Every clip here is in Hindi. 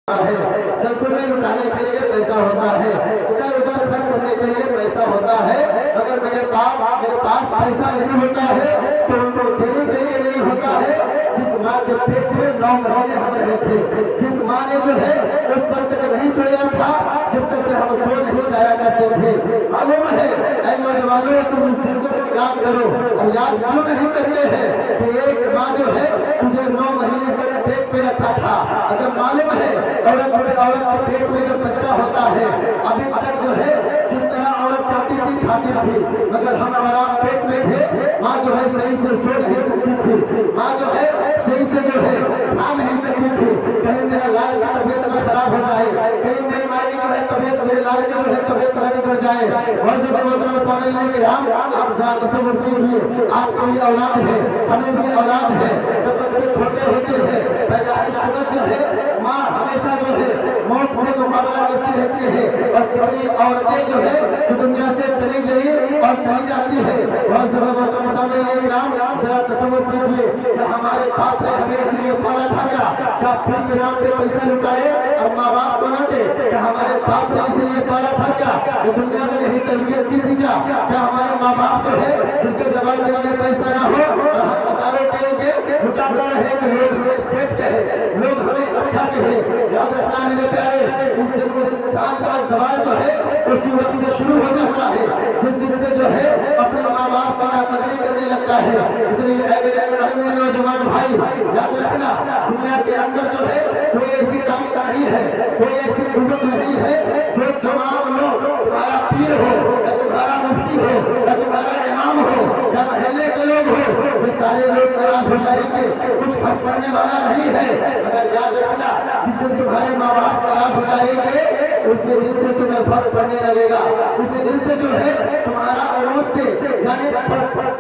है, जलसों में लुटाने के लिए पैसा होता है, इधर उधर खर्च करने के लिए पैसा होता है, मगर मेरे पास पैसा नहीं होता है तो उनको देने के लिए नहीं होता है। जिस माँ के पेट में 9 महीने हम रहे थे, जिस माँ ने जो है उस वक्त तक नहीं सोया था जब तक हम सो नहीं जाया करते थे। मालूम है ऐ नौजवानों, तुम उस दिन को याद करो, और याद क्यों नहीं करते हैं कि एक माँ जो है तुझे 9 महीने तक पेट पे रखा था। जब मालूम है औरत के पेट में जब बच्चा होता है, अभी तक जो है जिस तरह औरत चाहती थी खाती थी, मगर हम आराम पेट में थे, माँ जो है सही से सो नहीं सकती थी, माँ जो है सही से जो है खा नहीं सकती थी। कहीं मेरा लाल की तबीयत न खराब हो जाए, कहीं मेरी माँ की जो है तबीयत, मेरे लाल की जो है तबीयत न बिगड़ जाए। बहुत से मोहतरम सामने के राम, आप जरा तसव्वुर कीजिए, आपके लिए औलाद है, हमें भी औलाद है। जब बच्चे छोटे होते हैं, पैदाइश के वक्त जो है माँ हमेशा जो है मौत से मुकाबला करती रहती है, और कितनी औरतें जो है जो दुनिया से चली गई और चली जाती है। बहुत से मोहतरम सामने के राम, जरा तसव्वुर कीजिए कि हमारे बाप ने हमें इसलिए पाला था क्या फिर के नाम पे पैसा लुटाए और माँ बाप को लौटे? क्या हमारे बाप ने इसलिए पाला था क्या दुनिया में नहीं तरबियत दी थी? क्या हमारे माँ बाप जो है जिनके दबाव के लिए पैसा ना हो और हम मसालों के लिए लुटाता रहे कि लोग हमें सेठ कहे, लोग हमें अच्छा कहे? याद रखना मेरे प्यारे, इस दिन को इंसान का सवाल जो है उसी वक्त से शुरू हो जाता है जिस दिन से जो है अपने माँ बाप की नाकदरी करने लगता है। इसलिए मेरे नौजवान भाई, याद रखना दुनिया के अंदर जो है कोई ऐसी ताकत नहीं है, कोई ऐसी कुव्वत नहीं है जो तमाम लोग तुम्हारा पीर हो या तुम्हारा मुफ्ती हो या तुम्हारा इमाम हो या महल्ले के लोग हो, वे सारे लोग नाराज हो जाएंगे, कुछ फर्क पड़ने वाला नहीं है। अगर याद रखना जिस दिन तुम्हारे माँ बाप नाराज हो जाएंगे उसी दिन से तुम्हें फर्क पड़ने लगेगा, उसी दिन से जो है तुम्हारा अड़ोस से यानी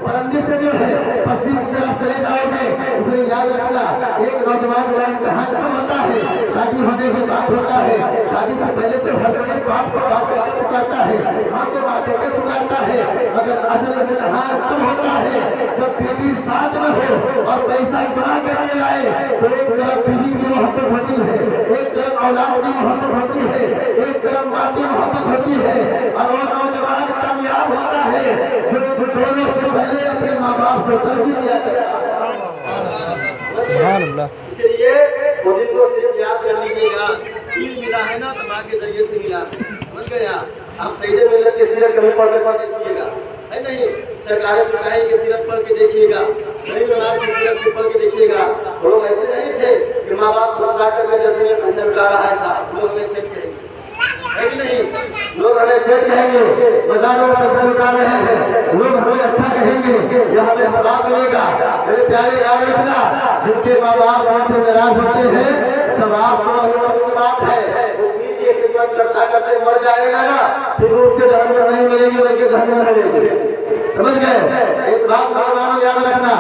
परंदे से जो है पस्ती की तरफ चले जाओगे। इसलिए याद रखना एक नौजवान का इम्तिहान कब होता है? शादी होने के बाद होता है। शादी से पहले तो हर कोई बाप को बाप करके पुकारता है, माँ को माँ करके पुकारता है, मगर असल इम्तिहान तब होता है जब बीवी साथ में हो और पैसा गुना करने लाए। तो एक तरफ बीवी की मोहब्बत होती है, एक तरफ औलाद की मोहब्बत होती है, एक तरफ माँ की मोहब्बत होती है, और वो नौजवान कामयाब होता है जो दोनों से पहले अपने माँ बाप को तरजीह दिया करता है। इसलिए वो दिन को सिर्फ याद कर लीजिएगा, पीर मिला है ना तो माँ के जरिए से मिला, समझ गया? आप सईदे मिल्लत के सीरत कभी पढ़ देखिएगा, है नहीं? सरकारी सुनाई के सीरत पढ़ के देखिएगा, गरीब नवाज की सीरत के पढ़ के देखिएगा। लोग ऐसे नहीं थे कि माँ बाप को सदा करके जैसे पैसा लुटा रहा है साहब, लोग हमें सेठ कहेंगे, है कि नहीं? लोग हमें सेठ कहेंगे, बाजारों में पैसा लुटा रहे हैं, लोग हमें अच्छा कहेंगे, या हमें सवाब मिलेगा। मेरे प्यारे याद रखना, जिनके माँ बाप हमसे नाराज होते हैं, सवाब तो अनुभव की बात है, वो पीर की खिदमत करता करते मर जाएगा ना, फिर वो उसके जहन्नम नहीं मिलेगी बल्कि जहन्नम मिलेगी। समझ गए? एक बात नौजवानों याद रखना,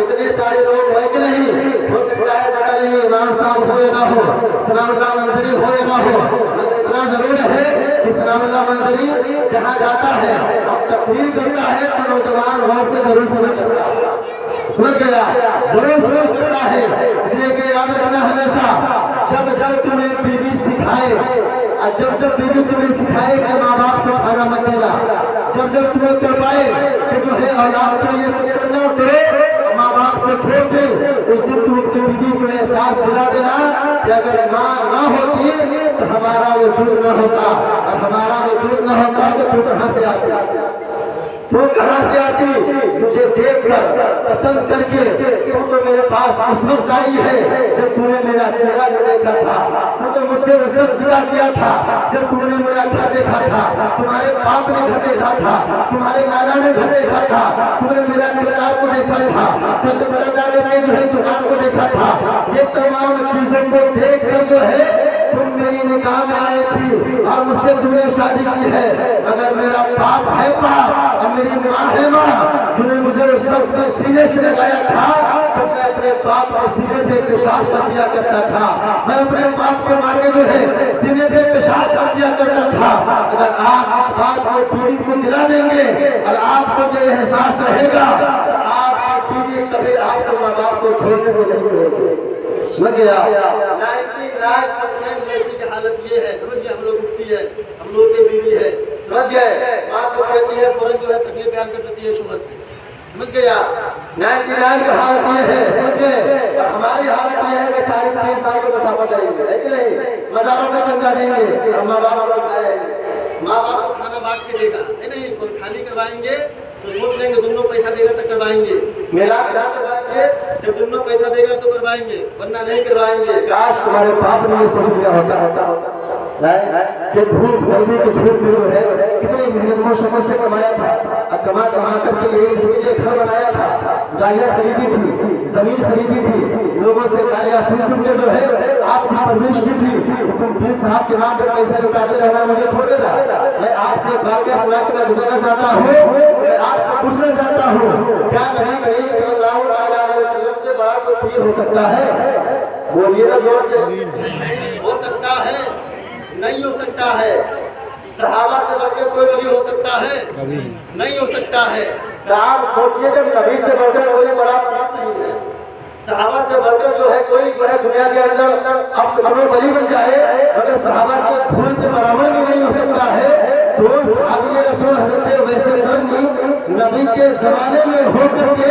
इतने सारे लोग है कि नहीं, हो सकता है पता नहीं इमाम साहब हो या ना हो, सलामुल्लाह मंजरी हो या ना हो, मगर इतना जरूर है कि सलामुल्लाह मंजरी जहाँ जाता है और तकरीर करता है तो नौजवान गौर से जरूर सुना करता है, समझ गया? जरूर सुना करता है। इसलिए कि याद रखना हमेशा, जब जब तुम्हें बीवी सिखाए और जब जब बीवी तुम्हें सिखाए कि माँ बाप को खाना मत देना, जब जब तुम्हें करवाए कि जो है औलाद के लिए कुछ करना करो, माँ बाप को छोड़ दे, उस दिन तुम अपनी बीवी को एहसास दिला देना कि अगर माँ न होती तो हमारा वजूद न होता, और हमारा वजूद न होता तो तू कहाँ से आती? तू कहाँ से आती? तुझे देखकर पसंद करके तू तो मेरे पास उस वक्त आई है जब तूने मेरा चेहरा न देखा था, तू तो मुझसे उस वक्त विदा किया था जब तूने मेरा घर देखा था, तुम्हारे बाप ने घर देखा था, तुम्हारे नाना ने घर देखा था, तुमने मेरा किरदार को देखा था, तो जब जाने जो है दुकान को देखा था। ये तमाम चीजों को देख कर जो है तुम मेरी निकाह में आई थी और मुझसे तुमने शादी की है, मगर मेरा बाप है बाप और मेरी माँ है माँ, जिन्हें मुझे उस वक्त में सीने से लगाया था जब मैं अपने बाप के सीने पे पेशाब कर दिया करता था, मैं अपने बाप के माँ के जो है सीने पे पेशाब कर दिया करता था। अगर आप इस बात को बीवी को दिला देंगे और आपको जो एहसास रहेगा तो आपकी बीवी कभी आपके माँ बाप को छोड़ने को नहीं कहेगी। समझ गया। 99% लड़की की हालत ये है, समझ गए, हम लोग उठती है, हम लोग की बीवी है, समझ गए, माँ कुछ कहती है फौरन जो है तकलीफ बयान कर देती है शुगर से, समझ गया। 99 का हालत ये है, समझ गए। और हमारी हालत ये है कि 3.5 साल को मुसाफा करेंगे, है कि नहीं, मजारों में चंदा देंगे, और माँ बाप को खाएंगे, माँ बाप को खाना बांट के देगा, है नहीं, कोई खाने करवाएंगे तो सोच लेंगे दोनों पैसा देगा तो करवाएंगे, मेला करवाएंगे, जब दोनों पैसा देगा तो करवाएंगे, वरना नहीं करवाएंगे। काश तुम्हारे बाप ने ये सोच लिया होता कि धूप गर्मी की धूप में जो है कितनी मेहनत मुश्किल से कमाया था, और कमा करके एक घर बनाया था, गाड़ियाँ खरीदी थी, जमीन खरीदी थी, लोगों से गालियाँ सुन के जो है आपकी परवरिश की थी, तुम पीर साहब के नाम पर पैसा लुटाते रहना मुझे छोड़ देता। मैं आपसे वाकया सुना के मैं गुजरना चाहता हूँ, मैं आपसे पूछना चाहता हूँ, क्या नबी करीम सल्लल्लाहु अलैहि वसल्लम से बड़ा कोई पीर हो सकता है? बोलिए ना जोर से। हो सकता है? नहीं हो सकता है। सहाबा से बढ़कर कोई वली हो सकता है? नहीं हो सकता है। तो आप सोचिए जब नबी से बढ़कर कोई बड़ा पीर नहीं है, सहाबा से बढ़कर जो है कोई जो है दुनिया के अंदर अब तो वली बन जाए, मगर सहाबा के धूल के बराबर भी नहीं हो सकता है। तो सहाबी रसूल हज़रत वैसे करनी नबी के जमाने में होकर के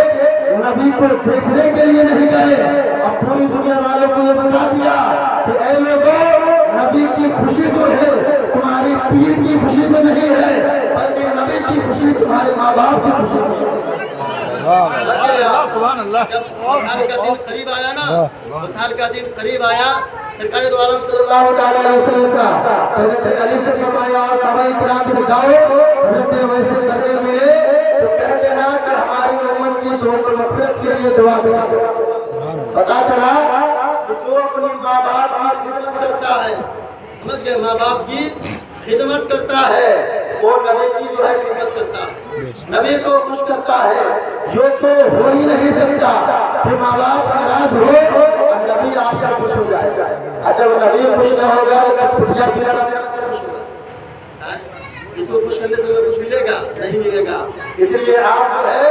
नबी को देखने के लिए नहीं गए, अब पूरी दुनिया वालों को ये बता दिया कि ऐ लोगों, नबी की खुशी जो है तुम्हारी पीर की खुशी में नहीं है, बल्कि नबी की खुशी तुम्हारे माँ बाप की खुशी में है। जब साल का दिन करीब आया ना, साल का दिन करीब आया, सरकार दो आलम सल्लल्लाहु अलैहि वसल्लम का हज़रत अली से फरमाया और सहाबा किराम से जाओ, हज़रत वैसे करने मिले तो कह देना कि हमारी उम्मत की दुआ पर मग़फ़िरत के लिए दुआ करें। पता चला कि जो अपनी माँ बाप की खिदमत करता है, समझ गए, माँ बाप की खिदमत करता है वो नबी की जो है खिदमत करता है, नबी को खुश करता है। यो तो हो ही नहीं सकता कि माँ बाप नाराज हो और नबी आपसे खुश हो जाएगा, और जब नबी खुश न होगा तो खुश करने से कुछ मिलेगा नहीं मिलेगा। इसलिए आप जो है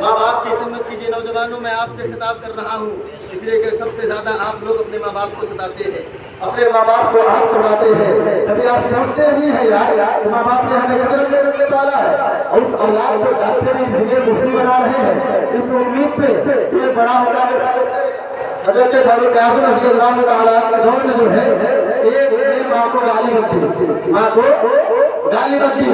माँ बाप की खिदमत कीजिए। नौजवानों में आपसे खिताब कर रहा हूँ, इसलिए कि सबसे ज्यादा आप लोग अपने माँ बाप को सताते हैं, अपने माँ बाप को आहत करवाते हैं। कभी आप सोचते नहीं है यार माँ बाप ने हमें कितना मेहनत से पाला है, और उस औलाद को डॉक्टर इंजीनियर मुफ्ती बना रहे हैं, इस उम्मीद पे ये बड़ा होगा। हज़रत फारूक आज़म रज़ियल्लाहु ताला के दौर में जो है एक माँ को गाली बकती, माँ को गाली बकती।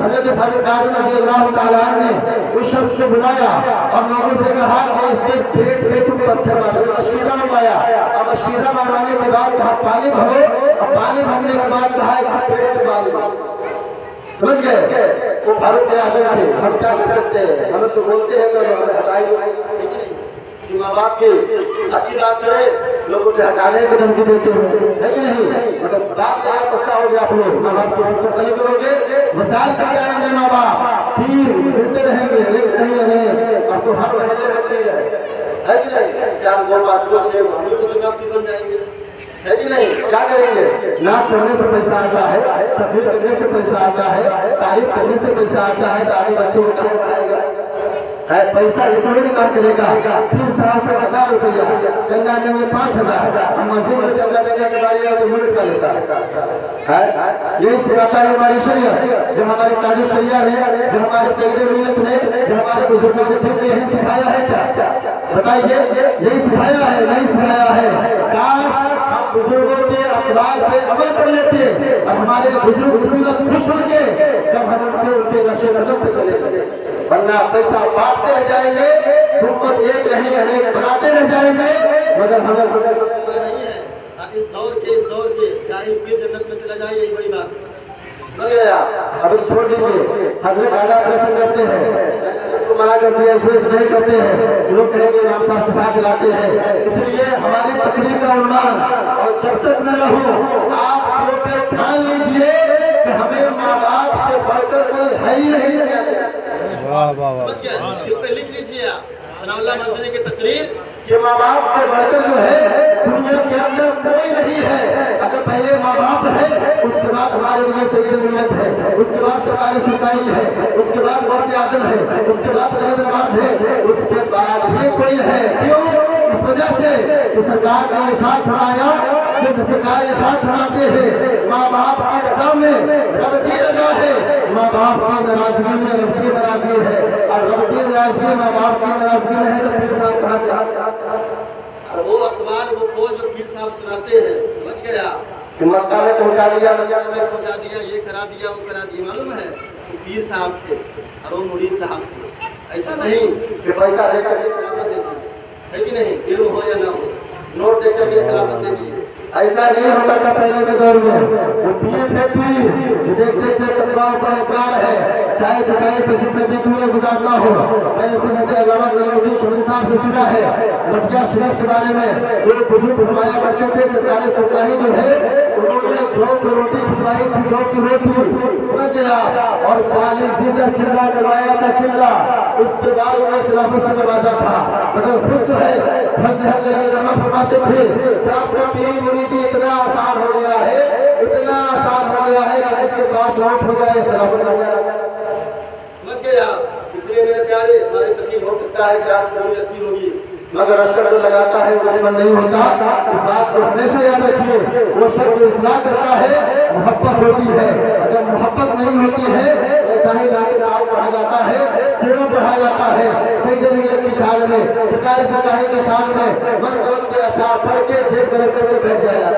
हज़रत फारूक आज़म रज़ियल्लाहु ताला ने उस शख्स को बुलाया और लोगों से कहा कि इसके पेट पे तुम पत्थर मारो, मशकीज़ा मंगवाया, और मशकीज़ा मंगवाने के बाद कहा पानी भरो, और पानी भरने के बाद कहा इसके पेट पे बाल मारो। समझ गए? वो फारूक आज़म थे, हम क्या कर सकते हैं, हम तो बोलते हैं कि हमें हटाइए, माँ बाप की अच्छी बात करे, लोगों से हटाने की धमकी देते हैं, है कि नहीं? मतलब बात क्या पछताओगे आप लोग, माँ बाप को कहीं करोगे, मिसाल कर जाएंगे माँ बाप, फिर मिलते रहेंगे, एक नहीं लगेंगे, अब तो हर महीने बनती है कि नहीं? 4 2 5 2 6 हम लोग तो काफी बन जाएंगे, है कि नहीं? क्या करेंगे? नाच पढ़ने से पैसा आता है, तकरीर करने से पैसा आता है, तारीफ करने से पैसा आता है, तो आगे बच्चों को कहाँ पढ़ाएगा? पैसा इसमें निकाल करेगा, फिर साल पे 1000 रुपया चंदा देने में 5000, हम मस्जिद में चंदा देने के बाद ये मुल्क का लेता है। यही सिखाता है हमारी शरीयत, जो हमारे कानून शरीयत है, जो हमारे सईद मिल्लत ने, जो हमारे बुजुर्गों ने दिन यही सिखाया है। क्या बताइए? यही सिखाया है? नहीं सिखाया है? काश हम बुजुर्गों के अक़वाल पे अमल कर लेते और हमारे बुजुर्ग खुश होंगे जब हम उनके नशे कदम पे चले गए, वरना पैसा बांटते रह जाएंगे, हुकूमत एक नहीं अनेक बनाते रह जाएंगे, मगर हमें नहीं है। इस दौर के चाहे फिर जन्नत में चला जाए, यही बड़ी बात है। अभी छोड़ दीजिए, हजरत आला प्रश्न करते हैं, मना करते हैं, नहीं करते हैं, लोग कहेंगे हम साफ सफाई दिलाते हैं। इसलिए हमारी तकरीर का उन्वान, और जब तक मैं रहूं आप ठान लीजिए कि हमें माँ बाप से बढ़कर कोई है ही नहीं। लिख लीजिए सनाउल्लाह मंजरी की तकरीर कि माँ बाप से बढ़कर जो है दुनिया के अंदर कोई नहीं है। अगर पहले माँ बाप है, उसके बाद हमारे लिए सईद मिल्लत है, उसके बाद सरकार सुल्तानी है, उसके बाद गौसे आज़म है, उसके बाद गरीब नवाज है, उसके बाद ही कोई है। क्यों? इस वजह वजह से कि सरकार ने इरशाद फरमाया, जो सरकार इरशाद फरमाते हैं माँ बाप की रजा में रब की रजा है, माँ बाप की नाराजगी में रब की नाराजगी है, और रब की नाराजगी माँ बाप की नाराजगी में है तो पीर साहब कहाँ से आए? वो अखबार वो पोल जो पीर साहब सुनाते हैं, समझ गया, कि मक्का में पहुंचा दिया, मक्का में पहुंचा दिया, ये करा दिया, वो करा दिया, मालूम है पीर साहब थे और वो मुरीद साहब थे। ऐसा नहीं कि पैसा देकर खिलाफत दे दी, है कि नहीं, इल्म हो या ना हो, नोट देकर के खिलाफत दे दिए। ऐसा नहीं होता था पहले के दौर में। वो पीर थे पीर जो देखते थे तबका परहेजगार है, चाहे चुकाए पे जिंदगी क्यों न गुजारता हो। मैंने खुद अल्लामा कलीमुद्दीन शमीरी साहब से सुना है मटिया शरीफ के बारे में, जो बुजुर्ग फरमाया करते थे सरकारी सरकारी जो है उन्होंने जौ की रोटी खिलवाई थी, जौ की रोटी, समझ गया, और 40 दिन तक चिल्ला करवाया था चिल्ला, उसके बाद उन्हें खिलाफत से नवाजा था। मगर खुद जो है फरमाते थे कि आपका पीरी मुरीदी इतना आसान हो गया है, इतना आसान हो गया है कि जिसके पास लौट हो जाए खिलाफत हो जाए। समझ गया, इसलिए मेरे प्यारे हमारी तकलीफ हो सकता है कि आप पूरी लगती होगी, मगर अश्कर जो लगाता है वो दुश्मन नहीं होता। इस बात को हमेशा याद रखिए, वो शख्स जो इस्लाह करता है मोहब्बत होती है, अगर मोहब्बत नहीं होती है ऐसा ही लाके नाम पढ़ा जाता है, सेवा पढ़ा जाता है। सईद मिलत की शान में, सरकारी की शान में मन कलम के अशार पढ़ के जेब गरम करके बैठ जाया,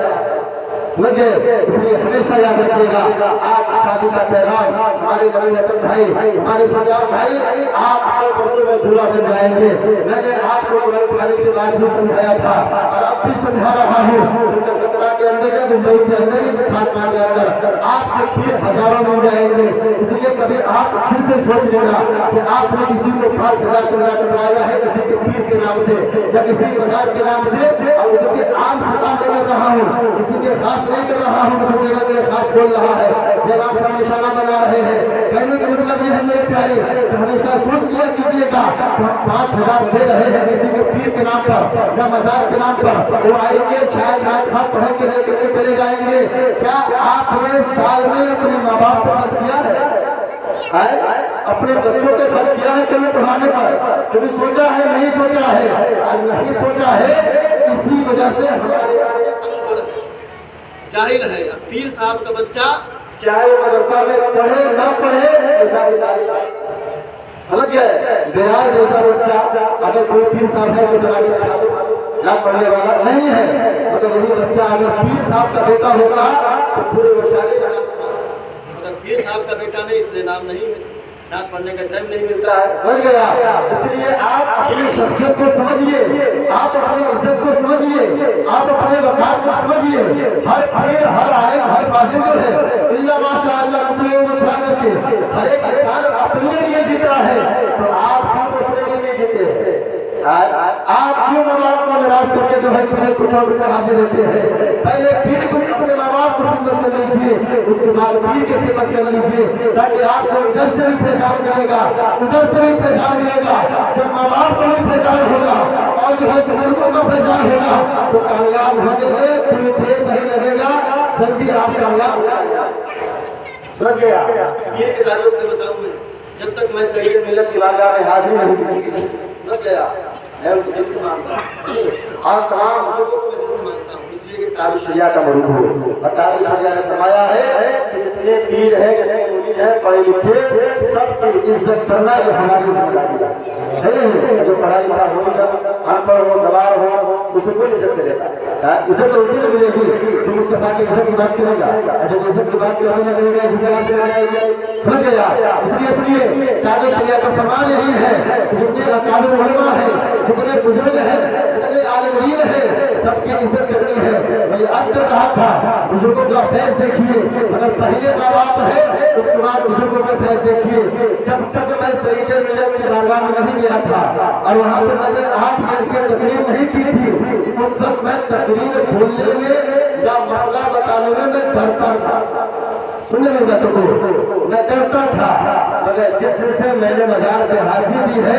समझ गए। इसलिए हमेशा याद रखिएगा, आज शादी का पैगाम हमारे नबी हसन भाई, हमारे सरदार भाई, आप परसों में दूल्हा बन जाएंगे। मैंने आपको कुरान पढ़ने के बाद भी समझाया था और अब भी समझा रहा हूँ। कलकत्ता के अंदर या मुंबई के अंदर या फातमा के अंदर आपके पीर हजारों मिल जाएंगे। इसलिए कभी आप फिर से सोच लेना कि आपने किसी को 5,000 चंदा करवाया है किसी के पीर के नाम से या किसी बाजार के नाम से, और उनके आम खता में कर रहा हूँ, किसी के खास नहीं कर रहा हूँ, तो बचेगा मेरे खास बोल रहा है। जब आप सब निशाना बना रहे हैं, कहने का मतलब ये है मेरे प्यारे तो हमेशा सोच लिया कीजिएगा तो हम 5,000 दे रहे हैं किसी के पीर के नाम पर या मजार के नाम पर, वो आएंगे शायद नाक खाप पढ़ के लेकर के चले जाएंगे। क्या आपने साल में अपने माँ बाप पर खर्च किया है? अपने बच्चों पे खर्च किया है कहीं पढ़ाने पर? कभी सोचा है? नहीं सोचा है, और नहीं सोचा है इसी वजह से हमारे जाहिल है। अब पीर साहब का बच्चा चाहे मदरसा में पढ़े न पढ़े, समझ गए, बिहार जैसा बच्चा अगर कोई पीर साहब है तो ना पढ़ने वाला नहीं है, मगर वही बच्चा अगर पीर साहब का बेटा होता तो पूरे वैशाली का नाम, मगर पीर साहब का बेटा नहीं, इसलिए नाम नहीं है, रात पढ़ने का टाइम नहीं मिलता है। बन गया। इसलिए आप अपनी शख्सियत को समझिए, आप अपनी इज्जत को समझिए, आप अपने वकार को समझिए। हर पीर, हर आलिम, हर फाजिल जो है इल्ला माशाअल्लाह मुस्लिमों को छुड़ा करके हर एक इंसान अपने लिए जीता है, तो आप क्यों दूसरे के लिए जीते हैं? आप क्यों माँ बाप को निराश करके जो है पीर को छोड़ कर हाथ देते हैं? पहले पीर को अपने माँ बाप को खिदमत कर लीजिए, उसके बाद पीर की खिदमत कर लीजिए, ताकि आपको इधर से भी फैजान मिलेगा, उधर से भी फैजान मिलेगा। जब माँ बाप को भी फैजान होगा और जो है बुजुर्गों का फैजान होगा तो कामयाब होने में कोई देर नहीं लगेगा, जल्दी आप कामयाब हो जाएगा। समझ गया? पीर के ताल्लुक से बताऊं मैं, जब तक मैं सही मिलत की बारगाह में हाजिर नहीं, समझ गया, मैं उनको दिल से मानता हूँ और तमाम बुजुर्गों को मैं दिल से मानता हूँ, इसलिए कि तारीख शरिया का मरूद हो। और तारीख शरिया ने फरमाया है कि जितने पीर है, जितने मुरीद है, पढ़े लिखे, सबकी इज्जत करना ये हमारी जिम्मेदारी है। जो पढ़ा लिखा होगा, अनपढ़ हो, गवार हो, उसको कोई इज्जत नहीं देता। इज्जत तो उसी को मिलेगी जो मुस्तफा की इज्जत की बात करेगा, जब इज्जत की बात करेगा इसी बात करेगा, समझ गया? इसलिए सुनिए, तारीख शरिया का फरमान यही है कि जितने अकाबिर उलमा है, जितने बुजुर्ग है, जितने आलिम दीन है, सबकी इज्जत करनी है। मैं आज तक कहा था बुजुर्गों का फैज देखिए, अगर पहले माँ बाप है उसके बाद बुजुर्गों का फैज देखिए। जब तक मैं सईद मिलत की बारगाह में नहीं गया था और वहाँ पे मैंने 8 मिनट की तकरीर नहीं की थी, उस वक्त मैं तकरीर बोलने में या मसला बताने में मैं डरता था। सुनने में बातों को मैं डरता था, मगर जिस दिन से मैंने मजार पे हाजिरी दी है,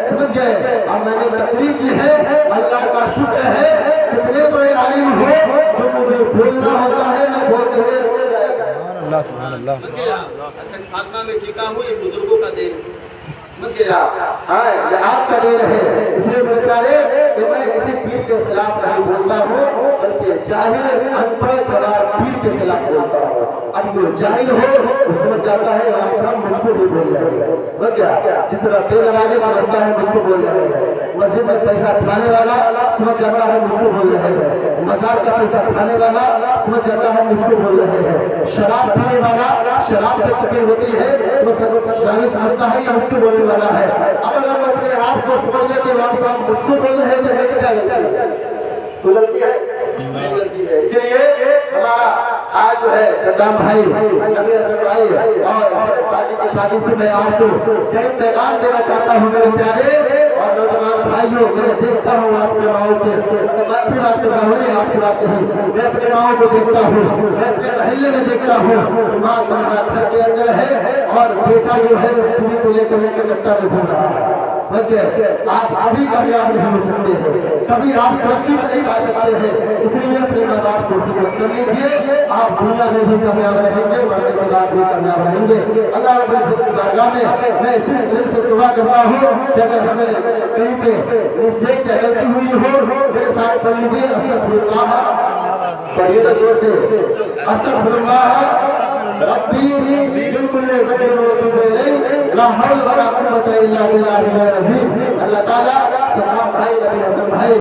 समझ गए, और मैंने तकरीर की है, अल्लाह का शुक्र है, कितने बड़े आलिम हो जो मुझे बोलना होता है मैं बोलते हुए बोल जाएगा। अच्छा, फातिमा में टीका हूँ, ये बुजुर्गों का देन, समझ गया? हाँ, ये आपका दिन है। इसलिए मेरे प्यारे कि मैं किसी पीर के खिलाफ नहीं बोलता हूँ, बल्कि जाहिल अनपढ़ गवार पीर के खिलाफ बोलता हूँ। अब जो जाहिल हो वो समझ जाता है इमाम साहब मुझको भी बोल रहे हैं, समझ गया? जिस तरह बेनमाजी समझता है मुझको बोल रहे हैं, मस्जिद में पैसा खाने वाला समझ जाता है मुझको बोल रहे हैं, मजार का पैसा खाने वाला समझ जाता है मुझको बोल रहे हैं, शराब पीने वाला शराब पे तकलीफ होती है तो शराबी समझता है ये मुझको बोलने वाला है। अब अगर वो अपने आप को समझ ले कि इमाम साहब मुझको बोल रहे हैं तो मेरी क्या गलती है? तो गलती है, गलती है। इसलिए हमारा आज जो है सद्दाम भाई, नबी हसन भाई और सरफ बाजी की शादी से मैं आपको यही पैगाम देना चाहता हूँ मेरे प्यारे और नौजवान भाइयों। मैं देखता हूँ आपके माओ के, मैं अपनी बात कर रहा हूँ, आपकी बात नहीं, मैं अपने माओ को देखता हूँ, मैं अपने महल्ले में देखता हूँ, माँ तुम्हारा घर के अंदर है और बेटा जो है पृथ्वी को लेकर गट्टा में घूम रहा है। समझ गए? आप अभी कामयाब नहीं हो सकते हैं, कभी आप तरक्की में नहीं आ सकते हैं। इसलिए अपने माँ बाप को फिक्र कर लीजिए, आप दुनिया में भी कामयाब रहेंगे, मरने के बाद भी कामयाब रहेंगे। अल्लाह रब्बुल इज्जत की बारगाह में मैं इसी दिल से दुआ करता हूँ कि अगर हमें कहीं पे मिस्टेक या गलती हुई हो मेरे साथ पढ़ लीजिए, अस्तगफिरुल्लाह, पढ़िए जोर से, अस्तगफिरुल्लाह रब्बी मिन कुल्ली ज़ंबिन व अतूबु इलैह, ला हौला वला कुव्वता इल्ला बिल्लाहिल अज़ीम। अल्लाह ताला सद्दाम भाई, नबी हसन भाई